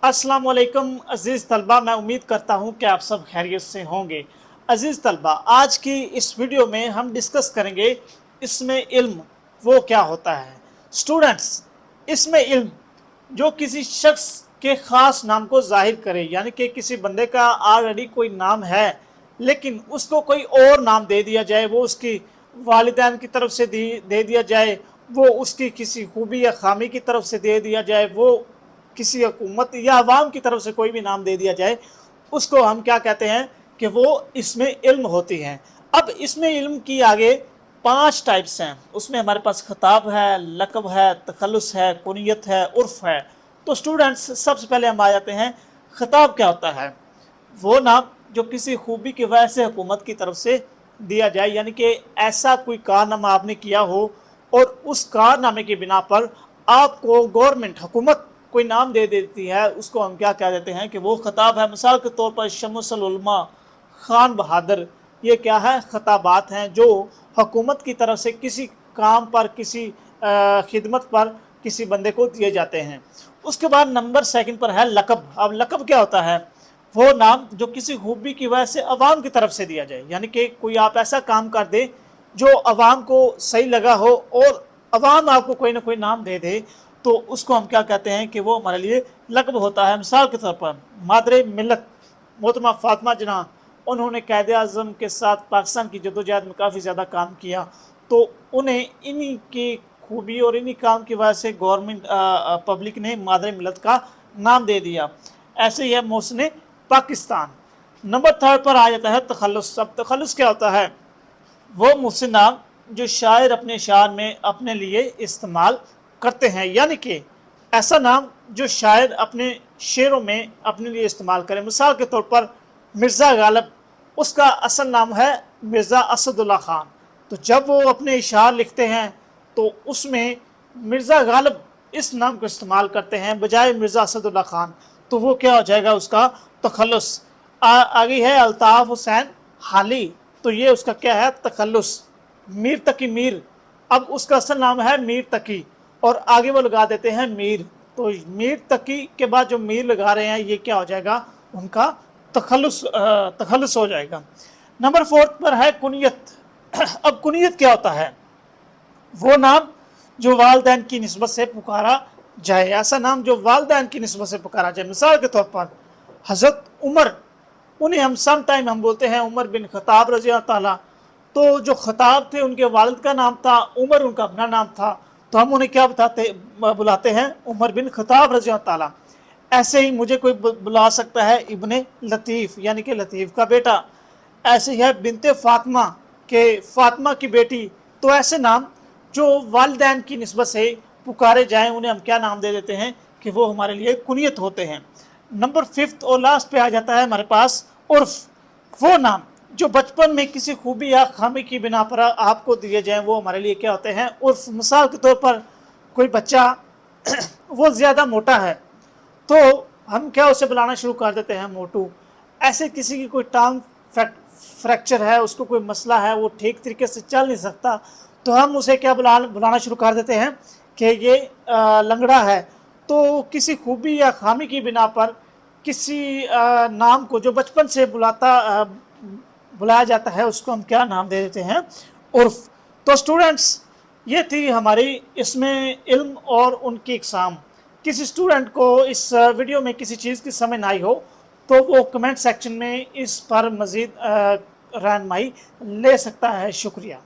अस्सलाम वालेकुम अज़ीज़ तलबा, मैं उम्मीद करता हूँ कि आप सब खैरियत से होंगे। अज़ीज़ तलबा, आज की इस वीडियो में हम डिस्कस करेंगे इसमें इल्म वो क्या होता है। स्टूडेंट्स, इसमें इल्म जो किसी शख्स के ख़ास नाम को ज़ाहिर करे, यानी कि किसी बंदे का ऑलरेडी कोई नाम है लेकिन उसको कोई और नाम दे दिया जाए, वो उसकी वालिदैन की तरफ से दे दिया जाए, वो उसकी किसी खूबी या खामी की तरफ से दे दिया जाए, वो किसी हुकूमत या अवाम की तरफ से कोई भी नाम दे दिया जाए, उसको हम क्या कहते हैं कि वो इसमें इल्म होती हैं। अब इसमें इल्म की आगे 5 टाइप्स हैं। उसमें हमारे पास खिताब है, लक़ब है, तखल्लुस है, कुनियत है, उर्फ़ है। तो स्टूडेंट्स, सबसे पहले हम आ जाते हैं खिताब क्या होता है। वो नाम जो किसी खूबी की वजह से हुकूमत की तरफ से दिया जाए, यानी कि ऐसा कोई कारनामा आपने किया हो और उस कारनामे की बिना पर आपको गवर्नमेंट हुकूमत कोई नाम दे देती है, उसको हम क्या कह देते हैं कि वो खिताब है। मिसाल के तौर पर शमसुल उलमा, खान बहादुर, ये क्या है, खिताबात हैं जो हुकूमत की तरफ से किसी काम पर, किसी खिदमत पर किसी बंदे को दिए जाते हैं। उसके बाद नंबर सेकंड पर है लक़ब। अब लक़ब क्या होता है? वो नाम जो किसी खूबी की वजह से अवाम की तरफ से दिया जाए, यानी कि कोई आप ऐसा काम कर दे जो अवाम को सही लगा हो और अवाम आपको कोई ना कोई नाम दे दे, तो उसको हम क्या कहते हैं कि वो हमारे लिए लक़ब होता है। मिसाल के तौर पर मादरे मिलत मोहतरमा फ़ातिमा जिन्ना, उन्होंने क़ायद आज़म के साथ पाकिस्तान की जद्दोजहद में काफ़ी ज़्यादा काम किया, तो उन्हें इन्हीं की खूबी और इन्हीं काम की वजह से गवर्नमेंट पब्लिक ने मादरे मिलत का नाम दे दिया। ऐसे ही है मोहसिन पाकिस्तान। नंबर थर्ड पर आ जाता है तखल्लुस। अब तखल्लुस क्या होता है? वो मुहसिन नाम जो शायर अपने शार में अपने लिए इस्तेमाल करते हैं, यानी कि ऐसा नाम जो शायर अपने शेरों में अपने लिए इस्तेमाल करें। मिसाल के तौर पर मिर्ज़ा गालिब, उसका असल नाम है मिर्ज़ा असदुल्ला ख़ान, तो जब वो अपने इशार लिखते हैं तो उसमें मिर्ज़ा गालिब इस नाम को इस्तेमाल करते हैं बजाय मिर्ज़ा असदुल्ला ख़ान, तो वो क्या हो जाएगा, उसका तखल्लुस। आगे है अल्ताफ़ हुसैन हाली, तो ये उसका क्या है, तखल्लुस। मीर तकी मीर, अब उसका असल नाम है मीर तकी और आगे वो लगा देते हैं मीर, तो मीर तकी के बाद जो मीर लगा रहे हैं ये क्या हो जाएगा, उनका तखल्लुस हो जाएगा। नंबर फोर्थ पर है कुनियत। अब कुनियत क्या होता है? वो नाम जो वालिदैन की निस्बत से पुकारा जाए, ऐसा नाम जो वालिदैन की निस्बत से पुकारा जाए। मिसाल के तौर पर हज़रत उमर, उन्हें हम सम टाइम हम बोलते हैं उमर बिन खताब रज़ी अल्लाह ताला, तो जो खताब थे उनके वालिद का नाम था, उमर उनका अपना नाम था, तो हम उन्हें क्या बुलाते हैं, उमर बिन खताब रज़ी अल्लाह ताला। ऐसे ही मुझे कोई बुला सकता है इब्ने लतीफ़, यानी कि लतीफ़ का बेटा। ऐसे ही है बिनते फ़ातिमा के फ़ातिमा की बेटी। तो ऐसे नाम जो वालिदैन की निस्बत से पुकारे जाएँ उन्हें हम क्या नाम दे देते हैं कि वो हमारे लिए कुनियत होते हैं। नंबर फिफ्थ और लास्ट पे आ जाता है हमारे पास उर्फ़। वो नाम जो बचपन में किसी खूबी या खामी की बिना पर आपको दिए जाएँ वो हमारे लिए क्या होते हैं, उर्फ़। मिसाल के तौर पर कोई बच्चा वो ज़्यादा मोटा है तो हम क्या उसे बुलाना शुरू कर देते हैं मोटू। ऐसे किसी की कोई टांग फ्रैक्चर है, उसको कोई मसला है, वो ठीक तरीके से चल नहीं सकता, तो हम उसे क्या बुलाना शुरू कर देते हैं कि ये लंगड़ा है। तो किसी खूबी या खामी की बिना पर किसी नाम को जो बचपन से बुलाया जाता है उसको हम क्या नाम दे देते हैं, उर्फ़। तो स्टूडेंट्स, ये थी हमारी इसमें इल्म और उनकी इकसाम। किसी स्टूडेंट को इस वीडियो में किसी चीज़ की समझ ना आई हो तो वो कमेंट सेक्शन में इस पर मज़ीद रहनुमाई ले सकता है। शुक्रिया।